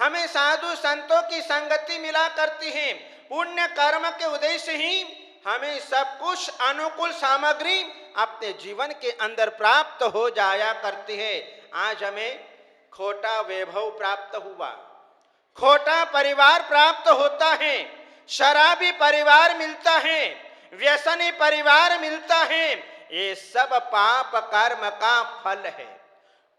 हमें साधु संतों की संगति मिला करती है। पुण्य कर्म के उदय से ही हमें सब कुछ अनुकूल सामग्री अपने जीवन के अंदर प्राप्त हो जाया करती है। आज हमें खोटा वैभव प्राप्त हुआ, खोटा परिवार प्राप्त होता है, शराबी परिवार मिलता है, व्यसनी परिवार मिलता है। ये सब पाप कर्म का फल है।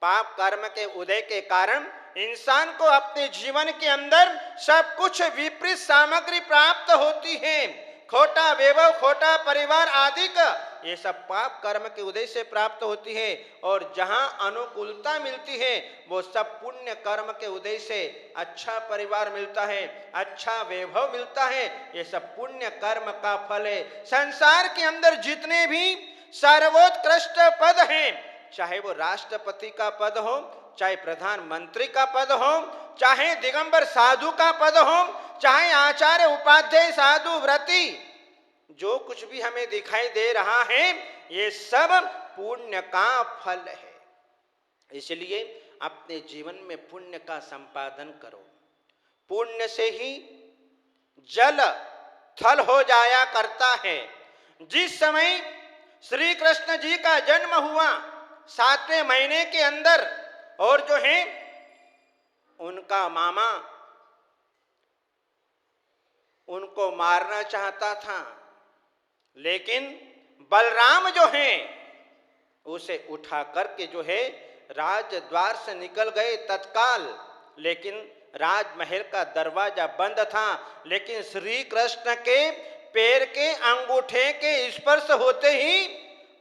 पाप कर्म के उदय के कारण इंसान को अपने जीवन के अंदर सब कुछ विपरीत सामग्री प्राप्त होती है। खोटा वैभव, खोटा परिवार आदि का ये सब पाप कर्म के उदय से प्राप्त होती है। और जहां अनुकूलता मिलती है वो सब पुण्य कर्म के उदय से अच्छा परिवार मिलता है, अच्छा वैभव मिलता है। ये सब पुण्य कर्म का फल है। संसार के अंदर जितने भी सर्वोत्कृष्ट पद हैं, चाहे वो राष्ट्रपति का पद हो, चाहे प्रधानमंत्री का पद हो, चाहे दिगंबर साधु का पद हो, चाहे आचार्य उपाध्याय साधु व्रती, जो कुछ भी हमें दिखाई दे रहा है ये सब पुण्य का फल है। इसलिए अपने जीवन में पुण्य का संपादन करो। पुण्य से ही जल थल हो जाया करता है। जिस समय श्री कृष्ण जी का जन्म हुआ 7वें महीने के अंदर, और जो है उनका मामा उनको मारना चाहता था, लेकिन बलराम जो है उसे उठा करके जो है राजद्वार से निकल गए तत्काल। लेकिन राजमहल का दरवाजा बंद था, लेकिन श्री कृष्ण के पैर के अंगूठे के स्पर्श होते ही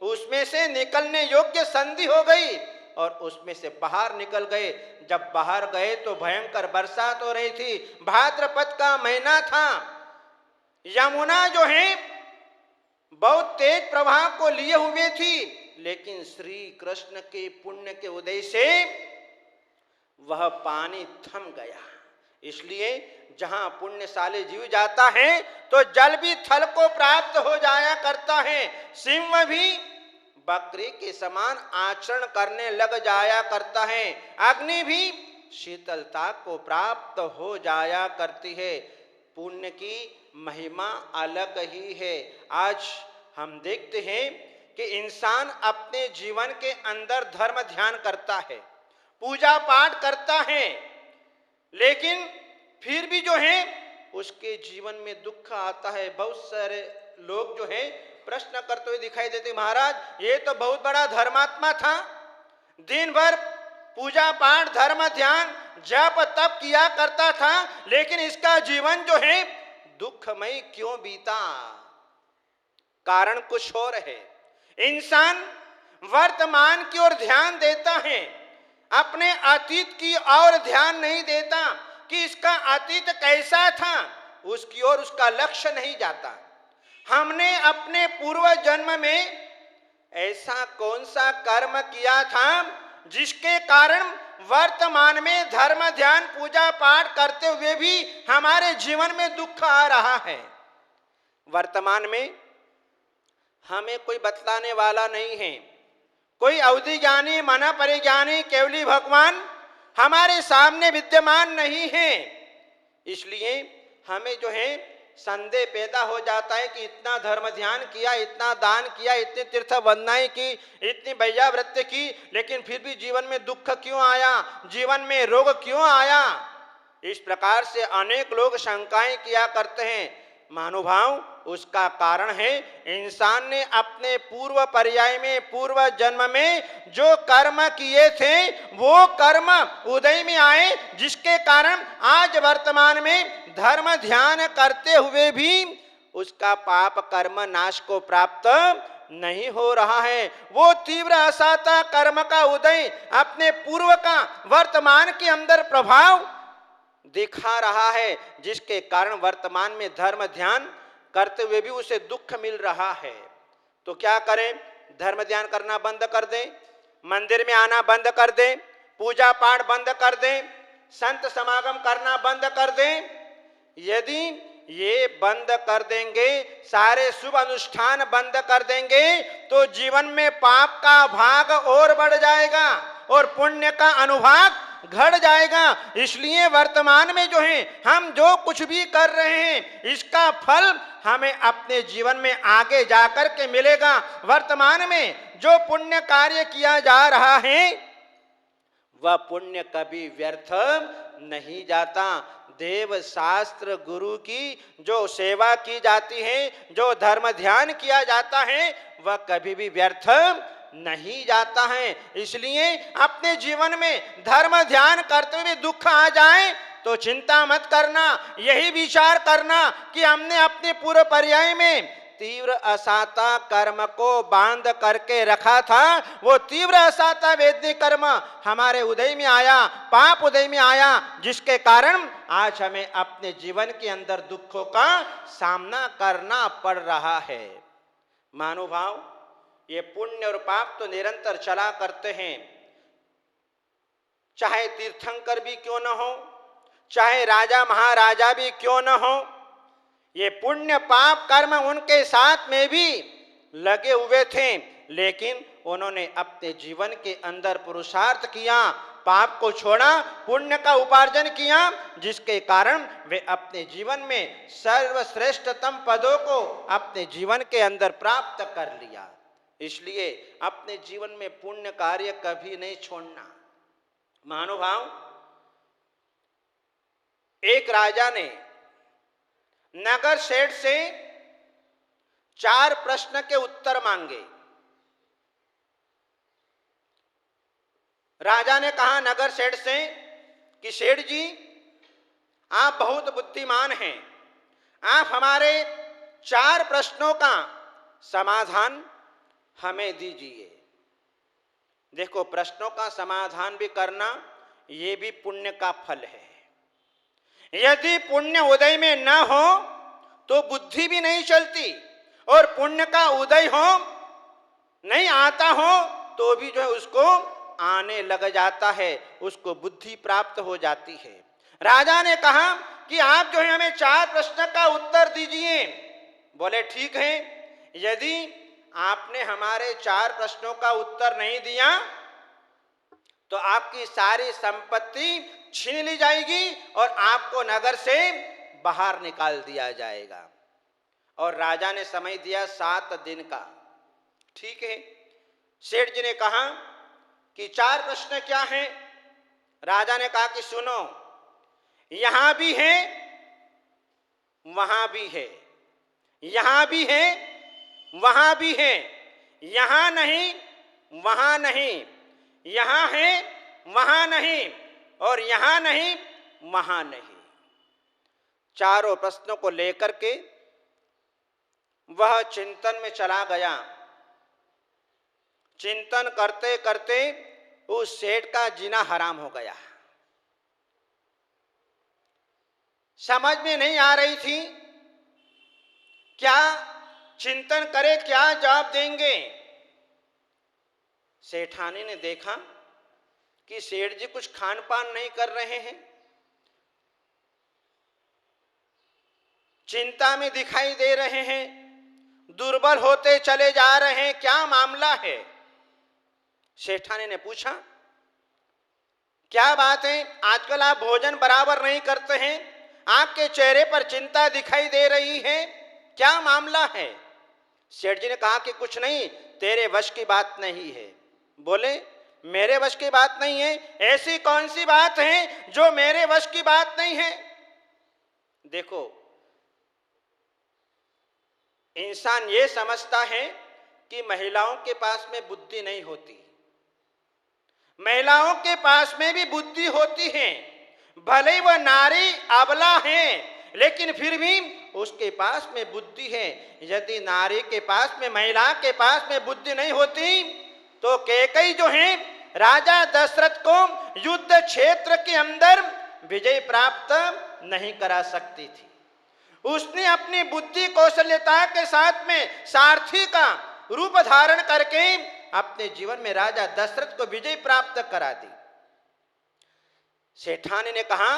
उसमें से निकलने योग्य संधि हो गई और उसमें से बाहर निकल गए। जब बाहर गए तो भयंकर बरसात हो रही थी, भाद्रपद का महीना था। यमुना जो है बहुत तेज प्रवाह को लिए हुए थी, लेकिन श्री कृष्ण के पुण्य के उदय से वह पानी थम गया। इसलिए जहां पुण्यशाली जीव जाता है तो जल भी थल को प्राप्त हो जाया करता है। सिंह भी बकरी के समान आचरण करने लग जाया करता है। अग्नि भी शीतलता को प्राप्त हो जाया करती है। पुण्य की महिमा अलग ही है। आज हम देखते हैं कि इंसान अपने जीवन के अंदर धर्म ध्यान करता है, पूजा पाठ करता है, लेकिन फिर भी जो है उसके जीवन में दुख आता है। बहुत सारे लोग जो है प्रश्न करते हुए दिखाई देते, महाराज ये तो बहुत बड़ा धर्मात्मा था, दिन भर पूजा पाठ धर्म ध्यान जप तप किया करता था, लेकिन इसका जीवन जो है दुखमय क्यों बीता? कारण कुछ और है। इंसान वर्तमान की ओर ध्यान देता है, अपने अतीत की ओर ध्यान नहीं देता कि इसका अतीत कैसा था, उसकी ओर उसका लक्ष्य नहीं जाता। हमने अपने पूर्व जन्म में ऐसा कौन सा कर्म किया था जिसके कारण वर्तमान में धर्म ध्यान पूजा पाठ करते हुए भी हमारे जीवन में दुख आ रहा है। वर्तमान में हमें कोई बतलाने वाला नहीं है। कोई अवधि ज्ञानी मन परिज्ञानी केवली भगवान हमारे सामने विद्यमान नहीं है। इसलिए हमें जो है संदेह पैदा हो जाता है कि इतना धर्म ध्यान किया, इतना दान किया, इतनी तीर्थ वंदनाएं की, इतनी वैयावृत्ति की, लेकिन फिर भी जीवन में दुख क्यों आया, जीवन में रोग क्यों आया? इस प्रकार से अनेक लोग शंकाएं किया करते हैं। महानुभाव, उसका कारण है इंसान ने अपने पूर्व पर्याय में, पूर्व जन्म में जो कर्म किए थे वो कर्म उदय में आए, जिसके कारण आज वर्तमान में धर्म ध्यान करते हुए भी उसका पाप कर्म नाश को प्राप्त नहीं हो रहा है। वो तीव्र असाता कर्म का उदय अपने पूर्व का वर्तमान के अंदर प्रभाव दिखा रहा है, जिसके कारण वर्तमान में धर्म ध्यान करते हुए भी उसे दुख मिल रहा है। तो क्या करें? धर्म ध्यान करना बंद कर दें, मंदिर में आना बंद कर दें, पूजा पाठ बंद कर दें, संत समागम करना बंद कर दें। यदि ये बंद कर देंगे, सारे शुभ अनुष्ठान बंद कर देंगे, तो जीवन में पाप का भाग और बढ़ जाएगा और पुण्य का अनुभाग घट जाएगा। इसलिए वर्तमान में जो है हम जो कुछ भी कर रहे हैं इसका फल हमें अपने जीवन में आगे जाकर के मिलेगा। वर्तमान में जो पुण्य कार्य किया जा रहा है वह पुण्य कभी व्यर्थ नहीं जाता। देव शास्त्र गुरु की जो सेवा की जाती है, जो धर्म ध्यान किया जाता है, वह कभी भी व्यर्थ नहीं जाता है। इसलिए अपने जीवन में धर्म ध्यान करते हुए दुख आ जाए तो चिंता मत करना, यही विचार करना कि हमने अपने पूर्व पर्याय में तीव्र असाता कर्म को बांध करके रखा था। वो तीव्र असाता वेदनी कर्म हमारे उदय में आया, पाप उदय में आया, जिसके कारण आज हमें अपने जीवन के अंदर दुखों का सामना करना पड़ रहा है। महानुभाव, ये पुण्य और पाप तो निरंतर चला करते हैं, चाहे तीर्थंकर भी क्यों न हो, चाहे राजा महाराजा भी क्यों न हो। ये पुण्य पाप कर्म उनके साथ में भी लगे हुए थे, लेकिन उन्होंने अपने जीवन के अंदर पुरुषार्थ किया, पाप को छोड़ा, पुण्य का उपार्जन किया, जिसके कारण वे अपने जीवन में सर्वश्रेष्ठतम पदों को अपने जीवन के अंदर प्राप्त कर लिया। इसलिए अपने जीवन में पुण्य कार्य कभी नहीं छोड़ना। महानुभाव, एक राजा ने नगर सेठ से 4 प्रश्न के उत्तर मांगे। राजा ने कहा नगर सेठ से कि सेठ जी, आप बहुत बुद्धिमान हैं, आप हमारे 4 प्रश्नों का समाधान हमें दीजिए। देखो, प्रश्नों का समाधान भी करना ये भी पुण्य का फल है। यदि पुण्य उदय में न हो तो बुद्धि भी नहीं चलती, और पुण्य का उदय हो, नहीं आता हो तो भी जो है उसको आने लग जाता है, उसको बुद्धि प्राप्त हो जाती है। राजा ने कहा कि आप जो है हमें 4 प्रश्न का उत्तर दीजिए। बोले ठीक है, यदि आपने हमारे 4 प्रश्नों का उत्तर नहीं दिया तो आपकी सारी संपत्ति छीन ली जाएगी और आपको नगर से बाहर निकाल दिया जाएगा। और राजा ने समय दिया 7 दिन का। ठीक है, सेठ जी ने कहा कि 4 प्रश्न क्या हैं? राजा ने कहा कि सुनो, यहां भी है, वहां भी है, यहां भी है, वहां भी है, यहां नहीं, वहां नहीं, यहां है, वहां नहीं, और यहां नहीं, वहां नहीं। चारों प्रश्नों को लेकर के वह चिंतन में चला गया। चिंतन करते करते उस सेठ का जीना हराम हो गया। समझ में नहीं आ रही थी क्या चिंतन करे, क्या जवाब देंगे। सेठानी ने देखा कि सेठ जी कुछ खान पान नहीं कर रहे हैं, चिंता में दिखाई दे रहे हैं, दुर्बल होते चले जा रहे हैं, क्या मामला है। सेठानी ने पूछा, क्या बात है, आजकल आप भोजन बराबर नहीं करते हैं, आपके चेहरे पर चिंता दिखाई दे रही है, क्या मामला है। सेठ जी ने कहा कि कुछ नहीं, तेरे वश की बात नहीं है। बोले, मेरे वश की बात नहीं है? ऐसी कौन सी बात है जो मेरे वश की बात नहीं है? देखो, इंसान ये समझता है कि महिलाओं के पास में बुद्धि नहीं होती। महिलाओं के पास में भी बुद्धि होती है, भले वह नारी अबला है लेकिन फिर भी उसके पास में बुद्धि है। यदि नारी के पास में, महिला के पास में बुद्धि नहीं होती तो कैकेयी जो है राजा दशरथ को युद्ध क्षेत्र के अंदर विजय प्राप्त नहीं करा सकती थी। उसने अपनी बुद्धि कौशल्यता के साथ में सारथी का रूप धारण करके अपने जीवन में राजा दशरथ को विजय प्राप्त करा दी। सेठानी ने कहा,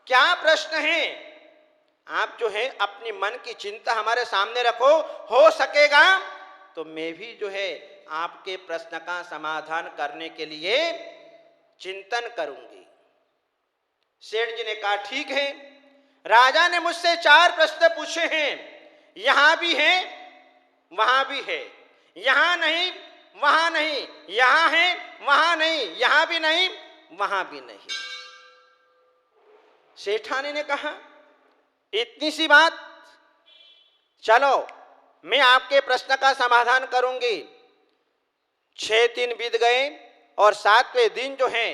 क्या प्रश्न है? आप जो है अपनी मन की चिंता हमारे सामने रखो, हो सकेगा तो मैं भी जो है आपके प्रश्न का समाधान करने के लिए चिंतन करूंगी। सेठ जी ने कहा ठीक है, राजा ने मुझसे 4 प्रश्न पूछे हैं, यहां भी है वहां भी है, यहां नहीं वहां नहीं, यहां है वहां नहीं, यहां भी नहीं वहां भी नहीं। सेठानी ने कहा इतनी सी बात, चलो मैं आपके प्रश्न का समाधान करूंगी। 6 दिन बीत गए और 7वें दिन जो है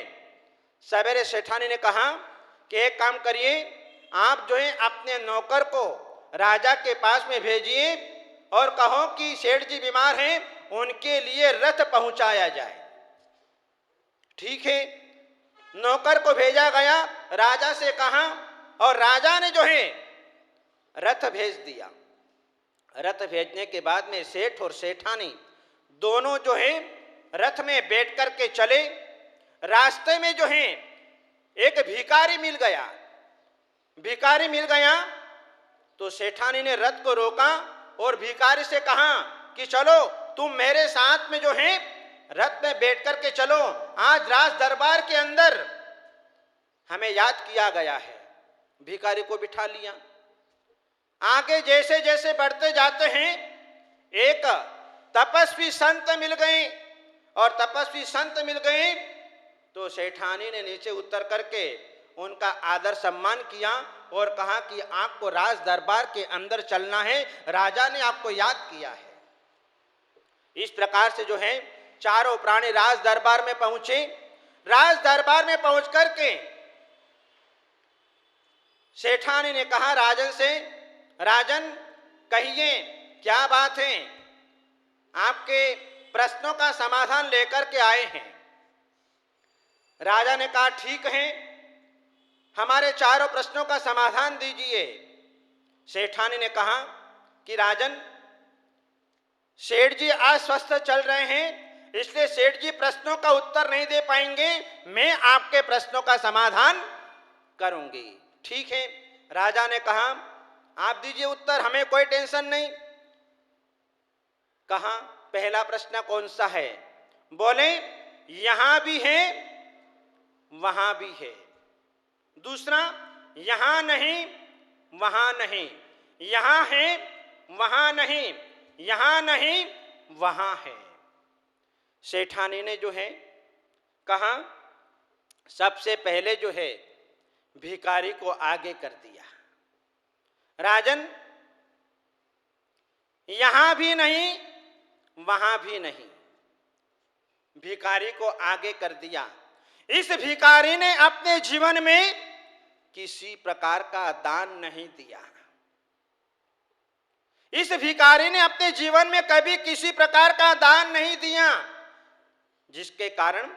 सवेरे सेठानी ने कहा कि एक काम करिए, आप जो है अपने नौकर को राजा के पास में भेजिए और कहो कि सेठ जी बीमार हैं, उनके लिए रथ पहुंचाया जाए। ठीक है, नौकर को भेजा गया, राजा से कहा और राजा ने जो है रथ भेज दिया। रथ भेजने के बाद में सेठ और सेठानी दोनों जो है रथ में बैठ कर के चले। रास्ते में जो है एक भिखारी मिल गया। भिखारी मिल गया तो सेठानी ने रथ को रोका और भिखारी से कहा कि चलो तुम मेरे साथ में जो है रथ में बैठ कर के चलो, आज राज दरबार के अंदर हमें याद किया गया है। भिखारी को बिठा लिया। आगे जैसे जैसे बढ़ते जाते हैं एक तपस्वी संत मिल गए और तपस्वी संत मिल गए तो सेठानी ने नीचे उतर करके उनका आदर सम्मान किया और कहा कि आपको राज दरबार के अंदर चलना है, राजा ने आपको याद किया है। इस प्रकार से जो है चारों प्राणी राज दरबार में पहुंचे। राज दरबार में पहुंच करके सेठानी ने कहा राजन से, राजन कहिए क्या बात है, आपके प्रश्नों का समाधान लेकर के आए हैं। राजा ने कहा ठीक है, हमारे चारों प्रश्नों का समाधान दीजिए। सेठानी ने कहा कि राजन, सेठ जी अस्वस्थ चल रहे हैं, इसलिए सेठ जी प्रश्नों का उत्तर नहीं दे पाएंगे, मैं आपके प्रश्नों का समाधान करूंगी। ठीक है, राजा ने कहा आप दीजिए उत्तर, हमें कोई टेंशन नहीं। कहा पहला प्रश्न कौन सा है? बोले यहां भी है वहां भी है। दूसरा यहां नहीं वहां नहीं, यहां है वहां नहीं, यहां नहीं वहां है। सेठानी ने जो है कहा सबसे पहले जो है भिखारी को आगे कर दिया। राजन यहां भी नहीं वहां भी नहीं, भिखारी को आगे कर दिया। इस भिखारी ने अपने जीवन में किसी प्रकार का दान नहीं दिया। इस भिखारी ने अपने जीवन में कभी किसी प्रकार का दान नहीं दिया, जिसके कारण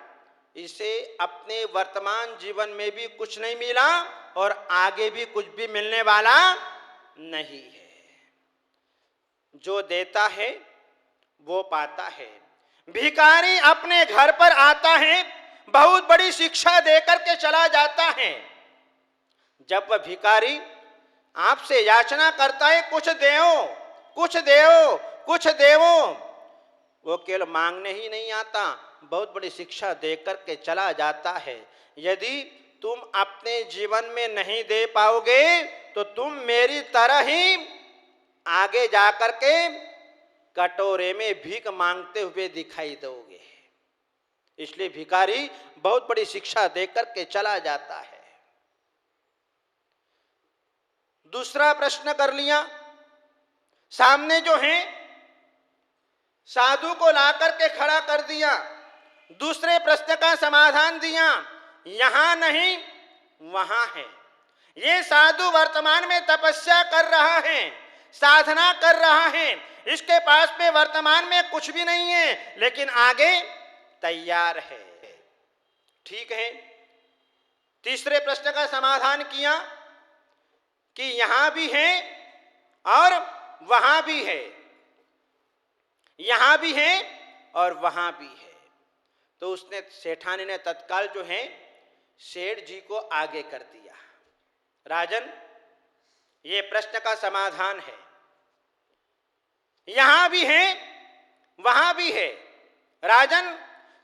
इसे अपने वर्तमान जीवन में भी कुछ नहीं मिला और आगे भी कुछ भी मिलने वाला नहीं है। जो देता है वो पाता है। भिखारी अपने घर पर आता है, बहुत बड़ी शिक्षा देकर के चला जाता है। जब वह भिखारी आपसे याचना करता है कुछ देओ कुछ देओ कुछ देवो, वो केवल मांगने ही नहीं आता, बहुत बड़ी शिक्षा देकर के चला जाता है। यदि तुम अपने जीवन में नहीं दे पाओगे तो तुम मेरी तरह ही आगे जाकर के कटोरे में भीख मांगते हुए दिखाई दोगे। इसलिए भिखारी बहुत बड़ी शिक्षा देकर के चला जाता है। दूसरा प्रश्न कर लिया। सामने जो है साधु को लाकर के खड़ा कर दिया, दूसरे प्रश्न का समाधान दिया, यहां नहीं वहां है। ये साधु वर्तमान में तपस्या कर रहा है, साधना कर रहा है, इसके पास में वर्तमान में कुछ भी नहीं है, लेकिन आगे तैयार है। ठीक है, तीसरे प्रश्न का समाधान किया कि यहां भी है और वहां भी है, यहां भी है और वहां भी है। तो उसने सेठानी ने तत्काल जो है सेठ जी को आगे कर दिया। राजन ये प्रश्न का समाधान है, यहां भी है वहां भी है। राजन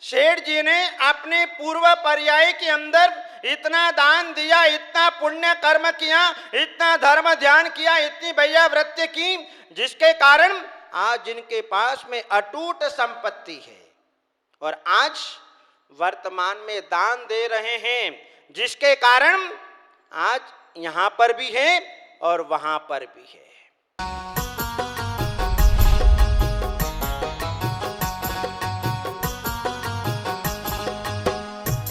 सेठ जी ने अपने पूर्व पर्याय के अंदर इतना दान दिया, इतना पुण्य कर्म किया, इतना धर्म ध्यान किया, इतनी वैयावृत्ति की, जिसके कारण आज जिनके पास में अटूट संपत्ति है और आज वर्तमान में दान दे रहे हैं, जिसके कारण आज यहां पर भी है और वहां पर भी है।